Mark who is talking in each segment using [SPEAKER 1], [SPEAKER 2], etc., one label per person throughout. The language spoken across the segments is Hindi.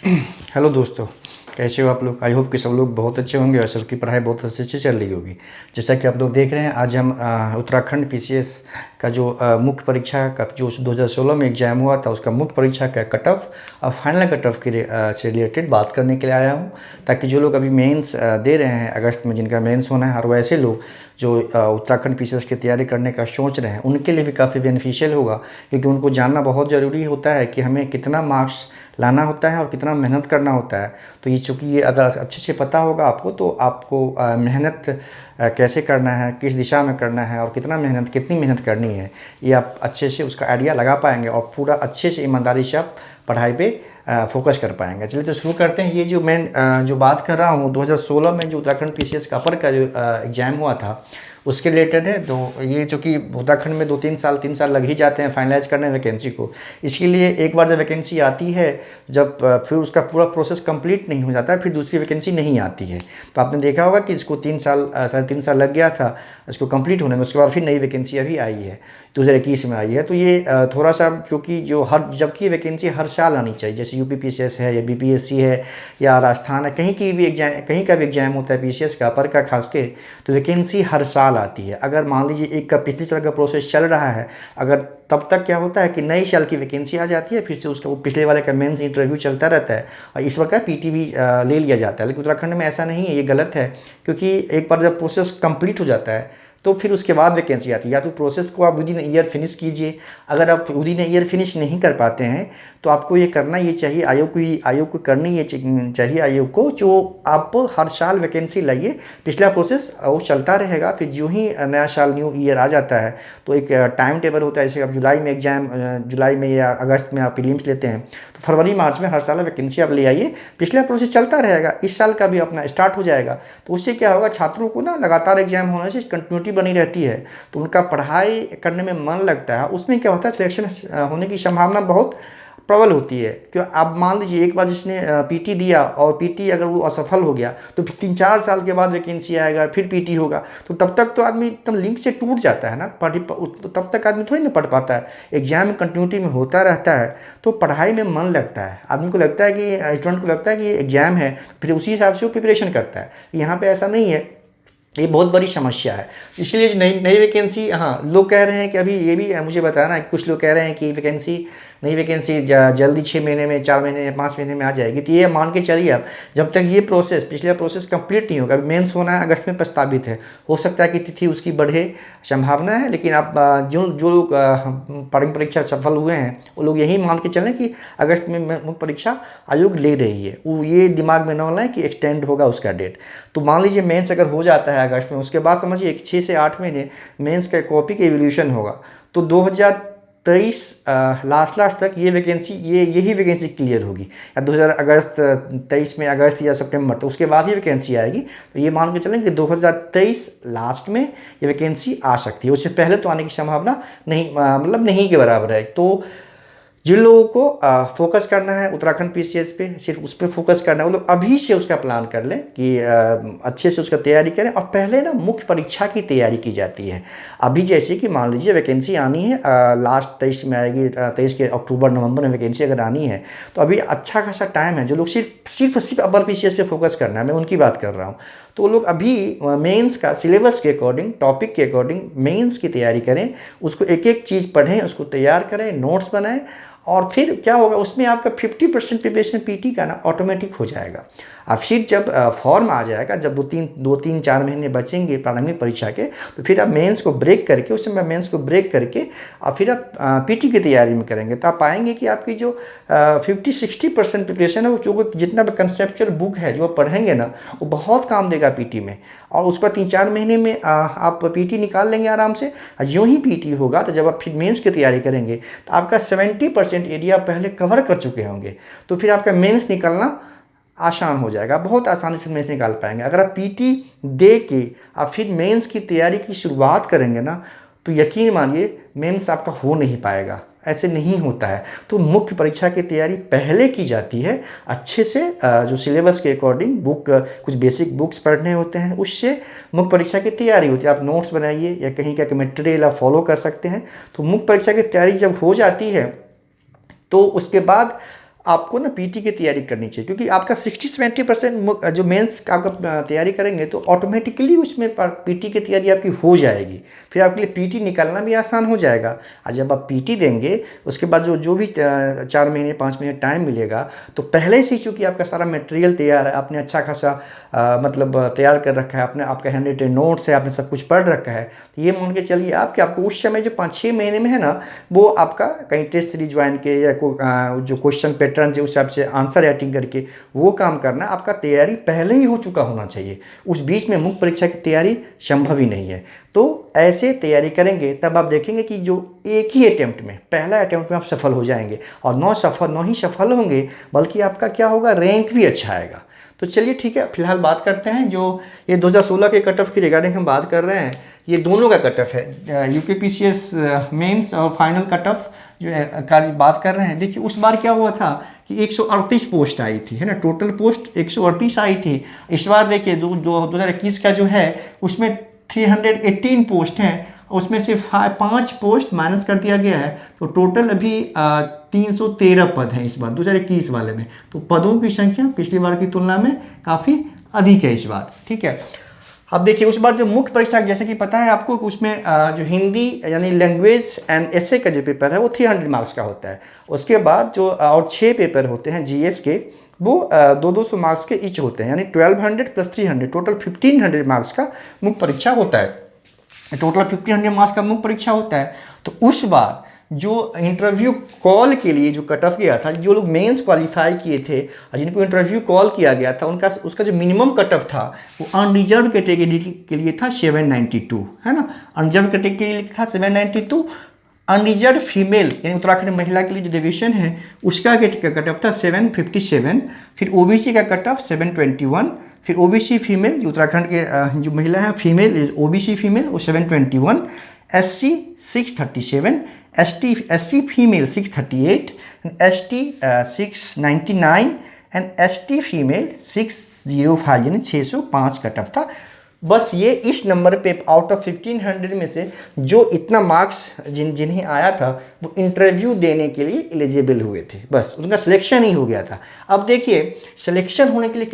[SPEAKER 1] हेलो दोस्तों, कैसे हो आप लोग। आई होप कि सब लोग बहुत अच्छे होंगे और सबकी पढ़ाई बहुत अच्छे चल रही होगी। जैसा कि आप लोग देख रहे हैं, आज हम उत्तराखंड पीसीएस का जो मुख्य परीक्षा का जो 2016 में एग्जाम हुआ था उसका मुख्य परीक्षा का कट ऑफ और फाइनल कट ऑफ से रिलेटेड बात करने के लिए आया हूँ, ताकि जो लोग अभी मेंस दे रहे हैं अगस्त में, जिनका मेंस होना है, और वैसे लोग जो उत्तराखंड पीसीएस की तैयारी करने का सोच रहे हैं उनके लिए भी काफ़ी बेनिफिशियल होगा। क्योंकि उनको जानना बहुत ज़रूरी होता है कि हमें कितना मार्क्स लाना होता है और कितना मेहनत करना होता है। तो ये चूँकि ये अगर अच्छे से पता होगा आपको, तो आपको मेहनत कैसे करना है, किस दिशा में करना है और कितनी मेहनत करनी है, ये आप अच्छे से उसका आइडिया लगा पाएंगे और पूरा अच्छे से ईमानदारी से आप पढ़ाई पे फोकस कर पाएंगे। चलिए तो शुरू करते हैं। ये जो मैं जो बात कर रहा हूँ 2016 में जो उत्तराखंड पीसीएस का अपर का जो एग्ज़ाम हुआ था उसके रिलेटेड है। तो ये चूँकि उत्तराखंड में 3 साल लग ही जाते हैं फाइनलाइज करने वैकेंसी को। इसके लिए एक बार जब वैकेंसी आती है, जब फिर उसका पूरा प्रोसेस कंप्लीट नहीं हो जाता है, फिर दूसरी वैकेंसी नहीं आती है। तो आपने देखा होगा कि इसको 3 साल 3.5 साल लग गया था इसको कंप्लीट होने में। उसके बाद फिर नई वैकेंसी अभी आई है, 2021 में आई है। तो ये थोड़ा सा, क्योंकि जो जबकि वैकेंसी हर साल आनी चाहिए, जैसे यूपी पीसीएस है या बीपीएससी है या राजस्थान है, कहीं की भी एग्जाम, कहीं का भी एग्जाम होता है पीसीएस का अपर का खास के, तो वैकेंसी हर साल आती है। अगर मान लीजिए एक का पिछले साल का प्रोसेस चल रहा है, अगर तब तक क्या होता है कि नई साल की वैकेंसी आ जाती है, फिर से उसका वो पिछले वाले का मेंस इंटरव्यू चलता रहता है और इस वक्त पीटी भी ले लिया जाता है। लेकिन उत्तराखंड में ऐसा नहीं है, ये गलत है। क्योंकि एक बार जब प्रोसेस कंप्लीट हो जाता है तो फिर उसके बाद वैकेंसी आती है। या तो प्रोसेस को आप विद इन ईयर फिनिश कीजिए। अगर आप विद इन ईयर फिनिश नहीं कर पाते हैं तो आपको ये करना ये चाहिए, आयोग को करनी ये चाहिए, आयोग को, जो आप हर साल वैकेंसी लाइए। पिछला प्रोसेस वो चलता रहेगा, फिर जो ही नया साल न्यू ईयर आ जाता है तो एक टाइम टेबल होता है। जैसे आप जुलाई में एग्जाम, जुलाई में या अगस्त में आप प्रीलिम्स लेते हैं, तो फरवरी मार्च में हर साल वैकेंसी आप ले आइए। पिछला प्रोसेस चलता रहेगा, इस साल का भी अपना स्टार्ट हो जाएगा। तो उससे क्या होगा, छात्रों को ना लगातार एग्जाम होने से कंटिन्यूटी बनी रहती है, तो उनका पढ़ाई करने में मन लगता है। उसमें क्या होता है, सिलेक्शन होने की संभावना बहुत प्रबल होती है। क्यों, आप मान लीजिए एक बार जिसने पीटी दिया और पीटी अगर वो असफल हो गया तो फिर 3-4 साल के बाद वैकेंसी आएगा, फिर पीटी होगा, तो तब तक तो आदमी एकदम लिंक से टूट जाता है ना। तो तब तक आदमी थोड़ी ना पढ़ पाता है। एग्जाम कंटिन्यूटी में होता रहता है तो पढ़ाई में मन लगता है। आदमी को लगता है कि स्टूडेंट को लगता है कि एग्जाम है, फिर उसी हिसाब से वो प्रिपरेशन करता है। यहाँ पे ऐसा नहीं है, ये बहुत बड़ी समस्या है। इसलिए जो नई नई वैकेंसी, हाँ, लोग कह रहे हैं कि अभी ये भी मुझे बताना है, कुछ लोग कह रहे हैं कि नई वैकेंसी जल्दी 6 महीने में, 4 महीने में, 5 महीने में आ जाएगी। तो ये मान के चलिए आप, जब तक ये पिछला प्रोसेस कंप्लीट नहीं होगा, मेंस होना है अगस्त में प्रस्तावित है, हो सकता है कि तिथि उसकी बढ़े, संभावना है। लेकिन आप जो जो लोग परीक्षा सफल हुए हैं वो लोग यही मान के चलें कि अगस्त में मुख्य परीक्षा आयोग ले रही है। वो ये दिमाग में न लाएं कि एक्सटेंड होगा उसका डेट। तो मान लीजिए मेंस अगर हो जाता है अगस्त में, उसके बाद समझिए 6 से 8 महीने मेंस का कॉपी का एवोल्यूशन होगा। तो 2023 लास्ट तक यही वैकेंसी क्लियर होगी, या 2000 अगस्त 23 में, अगस्त या सितंबर, तो उसके बाद ही वैकेंसी आएगी। तो ये मान के चलें कि 2023 लास्ट में ये वैकेंसी आ सकती है। उससे पहले तो आने की संभावना नहीं, मतलब नहीं के बराबर है। तो जिन लोगों को फोकस करना है उत्तराखंड पीसीएस पे, सिर्फ उस पर फोकस करना है, वो लोग अभी से उसका प्लान कर लें कि अच्छे से उसका तैयारी करें। और पहले ना मुख्य परीक्षा की तैयारी की जाती है। अभी जैसे कि मान लीजिए वैकेंसी आनी है, लास्ट 23 में आएगी, 23 के अक्टूबर नवंबर में वैकेंसी अगर आनी है, तो अभी अच्छा खासा टाइम है। जो लोग सिर्फ अपर पीसीएस पे फोकस करना है, मैं उनकी बात कर रहा हूँ, तो वो लोग अभी मेंस का सिलेबस के अकॉर्डिंग, टॉपिक के अकॉर्डिंग मेंस की तैयारी करें। उसको एक एक चीज़ पढ़ें, उसको तैयार करें, नोट्स बनाएं। और फिर क्या होगा, उसमें आपका 50% प्रिपरेशन पीटी का ना ऑटोमेटिक हो जाएगा। अब फिर जब फॉर्म आ जाएगा, जब 2-3-4 महीने बचेंगे प्रारंभिक परीक्षा के, तो फिर आप मेंस को ब्रेक करके, उस समय मेंस को ब्रेक करके और फिर आप पीटी की तैयारी में करेंगे, तो आप पाएंगे कि आपकी जो 50-60% प्रिपरेशन है, वो जो जितना भी कंसेप्चुअल बुक है जो आप पढ़ेंगे ना, वो बहुत काम देगा पीटी में। और उसका 3-4 महीने में आप पीटी निकाल लेंगे आराम से। जो ही पीटी होगा तो जब आप फिर मेंस की तैयारी करेंगे तो आपका 70% एरिया पहले कवर कर चुके होंगे, तो फिर आपका मेंस निकलना आसान हो जाएगा। बहुत आसानी से मेंस निकाल पाएंगे। अगर आप पीटी दे के आप फिर मेंस की तैयारी की शुरुआत करेंगे ना, तो यकीन मानिए मेंस आपका हो नहीं पाएगा। ऐसे नहीं होता है। तो मुख्य परीक्षा की तैयारी पहले की जाती है अच्छे से, जो सिलेबस के अकॉर्डिंग बुक, कुछ बेसिक बुक्स पढ़ने होते हैं, उससे मुख्य परीक्षा की तैयारी होती है। आप नोट्स बनाइए या कहीं का मटेरियल आप फॉलो कर सकते हैं। तो मुख्य परीक्षा की तैयारी जब हो जाती है तो उसके बाद आपको ना पीटी की तैयारी करनी चाहिए, क्योंकि आपका 60-70% जो मेंस का आपका तैयारी करेंगे तो ऑटोमेटिकली उसमें पीटी की तैयारी आपकी हो जाएगी। फिर आपके लिए पीटी निकालना भी आसान हो जाएगा। और जब आप पीटी देंगे उसके बाद जो भी 4 महीने 5 महीने टाइम मिलेगा, तो पहले से ही चूँकि आपका सारा मटेरियल तैयार है, आपने अच्छा खासा मतलब तैयार कर रखा है, आपने आपका हैंड रिटेन नोट्स है, आपने सब कुछ पढ़ रखा है, तो ये मान के चलिए आपको उस समय जो 5-6 महीने में है ना, वो आपका कहीं टेस्ट सीरीज ज्वाइन के या जो क्वेश्चन पैटर्न जो उस हिसाब से आंसर राइटिंग करके वो काम करना, आपका तैयारी पहले ही हो चुका होना चाहिए। उस बीच में मुख्य परीक्षा की तैयारी संभव ही नहीं है। तो ऐसे तैयारी करेंगे तब आप देखेंगे कि जो एक ही अटेम्प्ट में, पहला अटेम्प्ट में आप सफल हो जाएंगे, और न ही सफल होंगे बल्कि आपका क्या होगा, रैंक भी अच्छा आएगा। तो चलिए ठीक है, फिलहाल बात करते हैं जो ये 2016 के कट ऑफ की रिगार्डिंग हम बात कर रहे हैं, ये दोनों का कट ऑफ है, यूकेपीसीएस मेंस और फाइनल कट ऑफ जो है का बात कर रहे हैं। देखिए उस बार क्या हुआ था कि 138 पोस्ट आई थी, है ना, टोटल पोस्ट 138 आई थी। इस बार देखिए 2021 का जो है उसमें 318 पोस्ट हैं, उसमें से 5 पोस्ट माइनस कर दिया गया है, तो टोटल अभी 313 पद हैं इस बार 2021 वाले में। तो पदों की संख्या पिछली बार की तुलना में काफ़ी अधिक है इस बार, ठीक है। अब देखिए उस बार जो मुख्य परीक्षा, जैसे कि पता है आपको कि उसमें जो हिंदी यानी लैंग्वेज एंड एसे का जो पेपर है वो 300 मार्क्स का होता है। उसके बाद जो और 6 पेपर होते हैं जीएस के, वो 200 मार्क्स के ईच होते हैं, यानी 1200 प्लस 300 टोटल 1500 मार्क्स का मुख्य परीक्षा होता है। टोटल 1500 मार्क्स का मुख्य परीक्षा होता है। तो उस बार जो इंटरव्यू कॉल के लिए जो कट ऑफ गया था, जो लोग मेंस क्वालिफाई किए थे और जिनको इंटरव्यू कॉल किया गया था, उनका उसका जो मिनिमम कट ऑफ था वो अनरिजर्व कैटेगरी के लिए था 792, है ना। अनरिजर्व कैटेगरी के लिए था 792। अनरिजर्व फीमेल यानी उत्तराखंड महिला के लिए जो डिवीजन है उसका कट ऑफ था 757। फिर ओबीसी का कट ऑफ 721। फिर ओबीसी फीमेल जो उत्तराखंड के जो महिला है फीमेल ओबीसी फीमेल वो 721। SC 637। SC female 638। ST 699 and ST female 605 यानी 605 कट ऑफ था। बस ये इस नंबर पे आउट ऑफ 1500 में से जो इतना मार्क्स जिन्हें आया था वो इंटरव्यू देने के लिए एलिजिबल हुए थे, बस उनका सिलेक्शन ही हो गया था। अब देखिए सिलेक्शन होने के लिए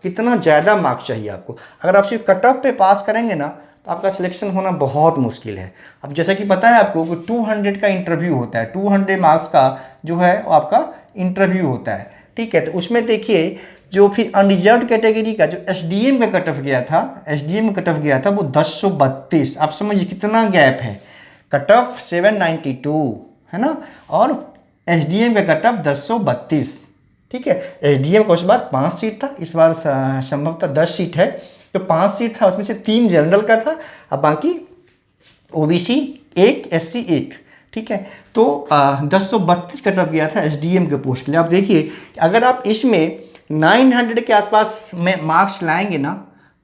[SPEAKER 1] कितना ज़्यादा मार्क्स चाहिए आपको। अगर आप सिर्फ कट ऑफ पे पास करेंगे ना तो आपका सिलेक्शन होना बहुत मुश्किल है। अब जैसा कि पता है आपको कि 200 का इंटरव्यू होता है, 200 मार्क्स का जो है वो आपका इंटरव्यू होता है, ठीक है। तो उसमें देखिए जो फिर अनरिजर्व कैटेगरी का जो एसडीएम का कट ऑफ गया था, एसडीएम का कट ऑफ गया था वो 1032। आप समझिए कितना गैप है, कट ऑफ 792 है ना, और एसडीएम का कट ऑफ 1032, ठीक है। एसडीएम का उस बार 5 सीट था, इस बार संभवतः 10 सीट है। तो 5 सीट था उसमें से 3 जनरल का था, अब बाकी ओबीसी 1 एससी 1, ठीक है। तो 1032 कट ऑफ गया था एसडीएम के पोस्ट के लिए। आप देखिए अगर आप इसमें 900 के आसपास में मार्क्स लाएंगे ना,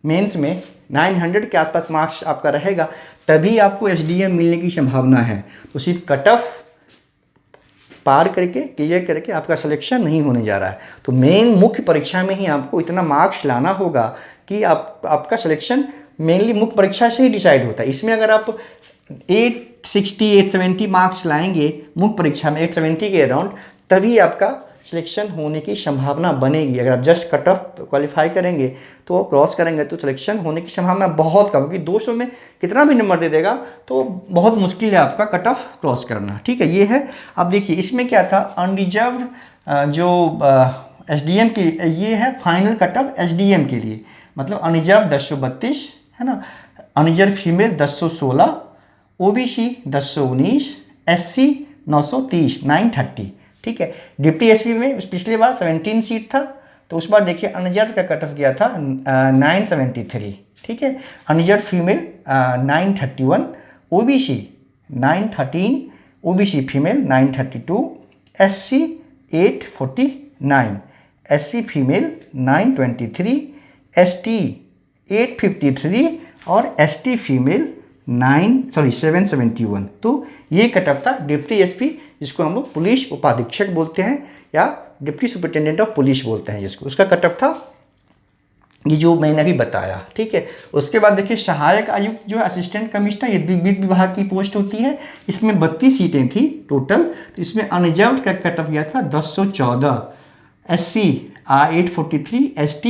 [SPEAKER 1] मेंस में 900 के आसपास मार्क्स आपका रहेगा तभी आपको एसडीएम मिलने की संभावना है। तो सिर्फ कट ऑफ पार करके क्लियर करके आपका सिलेक्शन नहीं होने जा रहा है। तो मेन मुख्य परीक्षा में ही आपको इतना मार्क्स लाना होगा कि आपका सिलेक्शन मेनली मुख्य परीक्षा से ही डिसाइड होता है। इसमें अगर आप 860 870 मार्क्स लाएंगे मुख्य परीक्षा में 870 के अराउंड, तभी आपका सिलेक्शन होने की संभावना बनेगी। अगर आप जस्ट कट ऑफ क्वालिफाई करेंगे तो क्रॉस करेंगे तो सिलेक्शन होने की संभावना बहुत कम, क्योंकि 200 में कितना भी नंबर दे देगा तो बहुत मुश्किल है आपका कट ऑफ क्रॉस करना, ठीक है। ये है। अब देखिए इसमें क्या था, अनरिजर्व जो एसडीएम की, ये है फाइनल कट ऑफ एसडीएम के लिए, मतलब अनरिजर्व 1032 है ना, अनरिजर्व फीमेल 1016, ओबीसी 1019, एससी 930 930, ठीक है। डिप्टी एसपी में पिछली बार 17 सीट था, तो उस बार देखिए अनरिजर्व का कट ऑफ गया था 973, ठीक है। Unreserved female 931, OBC 913, OBC female 932, SC 849, SC female 923, ST 853 और एसटी फीमेल 771। तो ये कट ऑफ था डिप्टी एसपी, जिसको हम लोग पुलिस उपाधीक्षक बोलते हैं या डिप्टी सुपरिटेंडेंट ऑफ पुलिस बोलते हैं जिसको, उसका कट ऑफ था ये जो मैंने अभी बताया, ठीक है। उसके बाद देखिए सहायक आयुक्त जो है असिस्टेंट कमिश्नर, ये वित्त विभाग की पोस्ट होती है। इसमें 32 सीटें थी टोटल, तो इसमें अनरिजर्व का कट ऑफ गया था 1014, SC 843, ST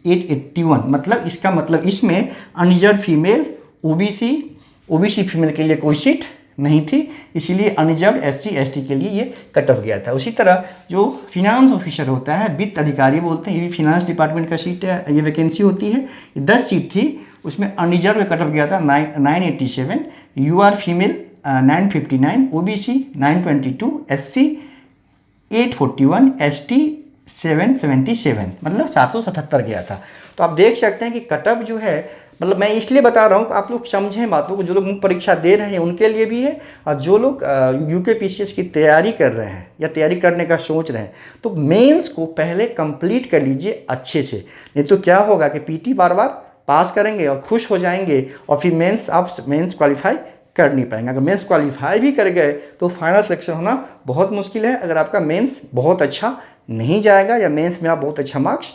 [SPEAKER 1] 881। मतलब इसका मतलब इसमें अनरिजर्व फीमेल, ओबीसी फीमेल के लिए कोई सीट नहीं थी, इसीलिए अनरिजर्व SC ST के लिए ये कट ऑफ गया था। उसी तरह जो फिनांस ऑफिसर होता है, वित्त अधिकारी बोलते हैं, ये भी फिनांस डिपार्टमेंट का सीट है, ये वैकेंसी होती है। 10 सीट थी, उसमें अनरिजर्व का कट ऑफ गया था 987, UR female 959, OBC 922, SC 841, ST 777, मतलब 777 गया था। तो आप देख सकते हैं कि कट ऑफ जो है, मतलब मैं इसलिए बता रहा हूँ कि आप लोग समझें बातों को, जो लोग मुख्य परीक्षा दे रहे हैं उनके लिए भी है, और जो लोग UKPCS की तैयारी कर रहे हैं या तैयारी करने का सोच रहे हैं, तो मेंस को पहले कंप्लीट कर लीजिए अच्छे से। नहीं तो क्या होगा कि PT बार बार पास करेंगे और खुश हो जाएंगे, और फिर आप मेंस क्वालिफाई कर नहीं पाएंगे। अगर मेंस क्वालिफाई भी कर गए तो फाइनल सिलेक्शन होना बहुत मुश्किल है, अगर आपका मेंस बहुत अच्छा नहीं जाएगा या मेंस में आप बहुत अच्छा मार्क्स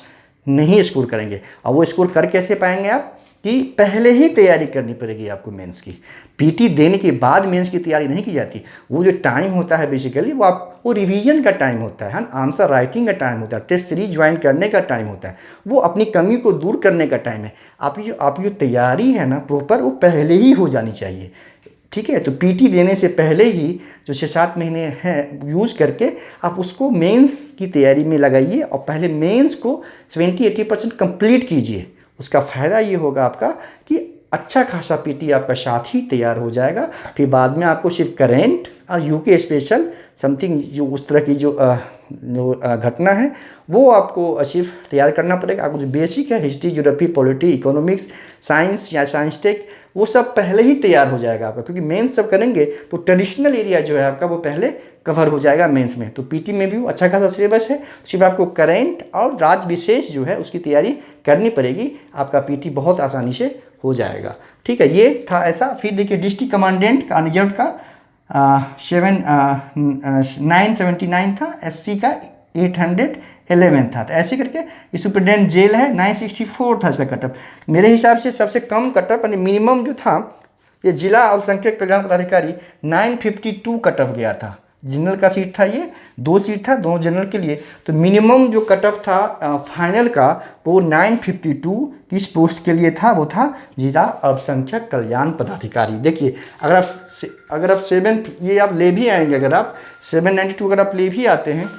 [SPEAKER 1] नहीं स्कोर करेंगे। और वो स्कोर कर कैसे पाएंगे आप, कि पहले ही तैयारी करनी पड़ेगी आपको मेंस की। PT देने के बाद मेंस की तैयारी नहीं की जाती। वो जो टाइम होता है बेसिकली वो रिवीजन का टाइम होता है, आंसर राइटिंग का टाइम होता है, टेस्ट सीरीज ज्वाइन करने का टाइम होता है, वो अपनी कमी को दूर करने का टाइम है। आपकी जो तैयारी है ना प्रॉपर, वो पहले ही हो जानी चाहिए, ठीक है। तो PT देने से पहले ही जो 6-7 महीने हैं यूज़ करके आप उसको मेंस की तैयारी में लगाइए, और पहले मेंस को 70-80% कंप्लीट कीजिए। उसका फ़ायदा ये होगा आपका कि अच्छा खासा PT आपका साथ ही तैयार हो जाएगा। फिर बाद में आपको सिर्फ करेंट और UK स्पेशल समथिंग जो उस तरह की जो घटना है वो आपको सिर्फ तैयार करना पड़ेगा। आपको जो बेसिक है, history, geography, polity, economics, science या साइंस टेक, वो सब पहले ही तैयार हो जाएगा आपका, क्योंकि मेंस सब करेंगे तो ट्रेडिशनल एरिया जो है आपका वो पहले कवर हो जाएगा मेंस में। तो PT में भी वो अच्छा खासा सिलेबस है, सिर्फ आपको करेंट और राज्य विशेष जो है उसकी तैयारी करनी पड़ेगी, आपका PT बहुत आसानी से हो जाएगा, ठीक है। ये था ऐसा। फिर देखिए डिस्ट्रिक्ट कमांडेंट का अनरिजर्व का 979 था, SC का 811 था। तो ऐसे करके सुपरिटेंडेंट जेल है 964 था इसका कटअप। मेरे हिसाब से सबसे कम कटअप यानी मिनिमम जो था, ये जिला अल्पसंख्यक कल्याण पदाधिकारी 952 कटअप गया था। जनरल का सीट था, ये 2 सीट था, 2 जनरल के लिए। तो मिनिमम जो कटअप था फाइनल का वो 952 किस पोस्ट के लिए था, वो था जिला अल्पसंख्यक कल्याण पदाधिकारी। देखिए अगर आप 7 ये आप ले भी आएंगे, अगर आप 792 अगर आप ले भी आते हैं,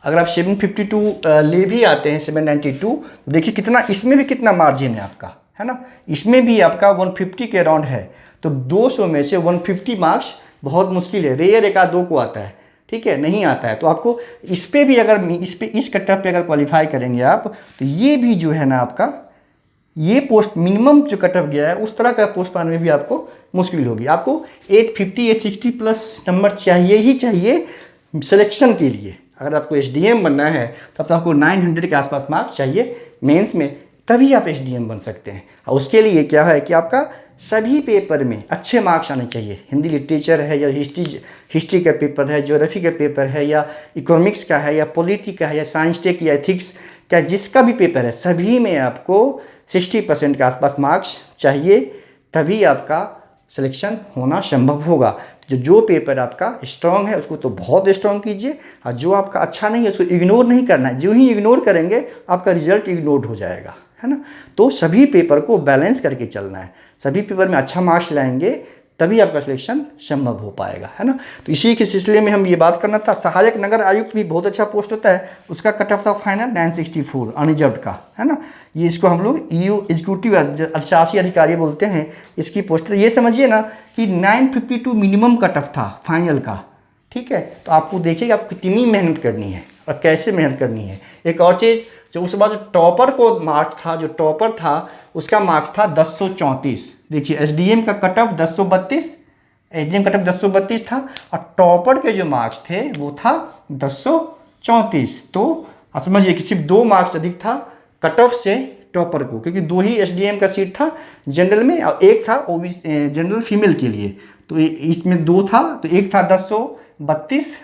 [SPEAKER 1] अगर आप 752 ले भी आते हैं 792, तो देखिए कितना, इसमें भी कितना मार्जिन है आपका, है ना। इसमें भी आपका 150 के अराउंड है। तो 200 में से 150 मार्क्स बहुत मुश्किल है, रेयर 1-2 को आता है, ठीक है, नहीं आता है। तो आपको इस पे भी अगर इस कटअप पे अगर क्वालिफाई करेंगे आप, तो ये भी जो है ना आपका ये पोस्ट मिनिमम जो कटअप गया है उस तरह का पोस्ट पाने में भी आपको मुश्किल होगी। आपको 850 860 प्लस नंबर चाहिए ही चाहिए सिलेक्शन के लिए। अगर आपको SDM बनना है तब तो आपको 900 के आसपास मार्क्स चाहिए मेंस में, तभी आप SDM बन सकते हैं। और उसके लिए क्या है कि आपका सभी पेपर में अच्छे मार्क्स आने चाहिए। हिंदी लिटरेचर है या हिस्ट्री का पेपर है, ज्योग्राफी का पेपर है या इकोनॉमिक्स का है या पॉलिटी का है या साइंस टेक या एथिक्स का, जिसका भी पेपर है सभी में आपको 60% के आसपास मार्क्स चाहिए, तभी आपका सिलेक्शन होना संभव होगा। जो पेपर आपका स्ट्रांग है उसको तो बहुत स्ट्रांग कीजिए, और जो आपका अच्छा नहीं है उसको इग्नोर नहीं करना है। जो ही इग्नोर करेंगे आपका रिजल्ट इग्नोर हो जाएगा, है ना। तो सभी पेपर को बैलेंस करके चलना है, सभी पेपर में अच्छा मार्क्स लाएंगे तभी आपका सिलेक्शन संभव हो पाएगा, है ना। तो इसी के सिलसिले में हम ये बात करना था। सहायक नगर आयुक्त भी बहुत अच्छा पोस्ट होता है, उसका कट ऑफ था फाइनल 964 अनरिजर्व का, है ना। ये इसको हम लोग EU एग्जीक्यूटिव शासी अधिकारी बोलते हैं इसकी पोस्ट। ये समझिए ना कि 952 मिनिमम कट ऑफ था फाइनल का, ठीक है। तो आपको देखिए आप कितनी मेहनत करनी है और कैसे मेहनत करनी है। एक और चीज़, जो उस बाद जो टॉपर को मार्क्स था, जो टॉपर था उसका मार्क्स था 1034। देखिए SDM का cut off 1032, SDM cut off 1032 था, और टॉपर के जो मार्क्स थे वो था 1034। तो समझिए कि सिर्फ 2 मार्क्स अधिक था कट ऑफ से टॉपर को, क्योंकि 2 ही SDM का सीट था जनरल में और एक था OBC जनरल फीमेल के लिए। तो इसमें 2 था, तो एक था 1032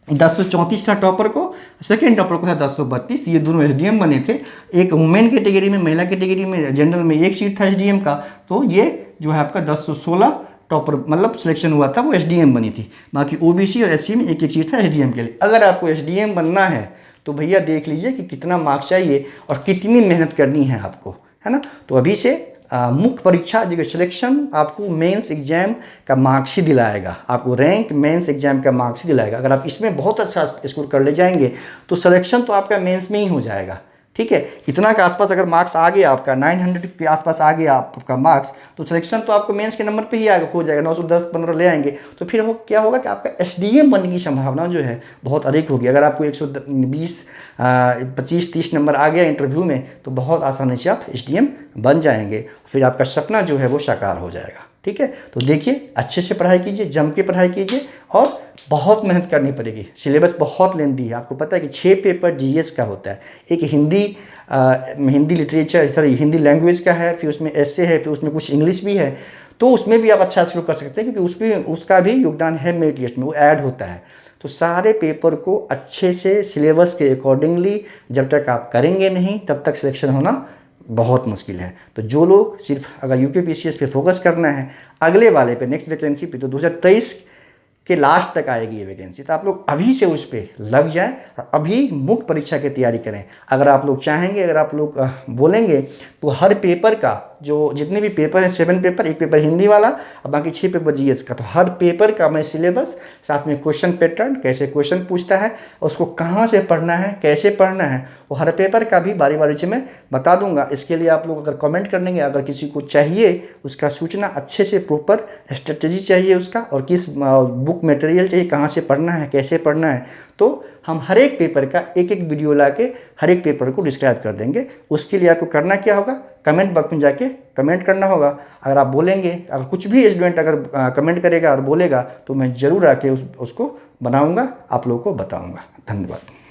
[SPEAKER 1] 1034 था टॉपर को, सेकेंड टॉपर को था 1032। ये दोनों एसडीएम बने थे। एक वुमेन कैटेगरी में, महिला कैटेगरी में जनरल में एक सीट था एसडीएम का, तो ये जो है आपका 1016 टॉपर मतलब सिलेक्शन हुआ था वो एसडीएम बनी थी। बाकी ओबीसी और एससी में एक एक सीट था एसडीएम के लिए। अगर आपको एसडीएम बनना है तो भैया देख लीजिए कि कितना मार्क्स चाहिए और कितनी मेहनत करनी है आपको, है ना। तो अभी से मुख्य परीक्षा जो सिलेक्शन आपको मेंस एग्जाम का मार्क्स ही दिलाएगा, आपको रैंक मेंस एग्जाम का मार्क्स ही दिलाएगा। अगर आप इसमें बहुत अच्छा स्कोर कर ले जाएंगे तो सिलेक्शन तो आपका मेंस में ही हो जाएगा, ठीक है। इतना के आसपास अगर मार्क्स आ गया आपका, 900 के आसपास आ गया आपका मार्क्स, तो सिलेक्शन तो आपको मेंस के नंबर पे ही आएगा, हो जाएगा। 910-15 ले आएंगे तो फिर वो क्या होगा कि आपका एसडीएम बनने की संभावना जो है बहुत अधिक होगी। अगर आपको 120 25-30 नंबर आ गया इंटरव्यू में तो बहुत आसानी से आप एसडीएम बन जाएंगे, फिर आपका सपना जो है वो साकार हो जाएगा, ठीक है। तो देखिए अच्छे से पढ़ाई कीजिए, जम के पढ़ाई कीजिए और बहुत मेहनत करनी पड़ेगी। सिलेबस बहुत लेंदी है, आपको पता है कि 6 पेपर जीएस का होता है, एक Hindi literature sorry Hindi language का है, फिर उसमें एस्से है, फिर उसमें कुछ इंग्लिश भी है। तो उसमें भी आप अच्छा शुरू कर सकते हैं क्योंकि उसका भी योगदान है मेरिट लिस्ट में, वो ऐड होता है। तो सारे पेपर को अच्छे से सिलेबस के अकॉर्डिंगली जब तक आप करेंगे नहीं तब तक सिलेक्शन होना बहुत मुश्किल है। तो जो लोग सिर्फ अगर यूपीपीसीएस पे फोकस करना है अगले वाले पे, नेक्स्ट वैकेंसी पे, तो 2023 के लास्ट तक आएगी ये वैकेंसी, तो आप लोग अभी से उस पर लग जाएं और अभी मुख्य परीक्षा की तैयारी करें। अगर आप लोग चाहेंगे, अगर आप लोग बोलेंगे तो हर पेपर का जो जितने भी पेपर हैं 7 पेपर, एक पेपर हिंदी वाला और बाकी 6 पेपर जीएस का, तो हर पेपर का मैं सिलेबस साथ में क्वेश्चन पैटर्न, कैसे क्वेश्चन पूछता है और उसको कहाँ से पढ़ना है, कैसे पढ़ना है, वो हर पेपर का भी बारी बारी से मैं बता दूंगा। इसके लिए आप लोग अगर कमेंट कर देंगे, अगर किसी को चाहिए उसका सूचना अच्छे से प्रॉपर स्ट्रेटजी चाहिए उसका और किस बुक मटेरियल चाहिए, कहाँ से पढ़ना है, कैसे पढ़ना है, तो हम हर एक पेपर का एक एक वीडियो ला के हर एक पेपर को डिस्क्राइब कर देंगे। उसके लिए आपको करना क्या होगा, कमेंट बॉक्स में जाके कमेंट करना होगा। अगर आप बोलेंगे, अगर कुछ भी स्टूडेंट अगर कमेंट करेगा और बोलेगा तो मैं ज़रूर आके उसको बनाऊंगा, आप लोगों को बताऊंगा। धन्यवाद।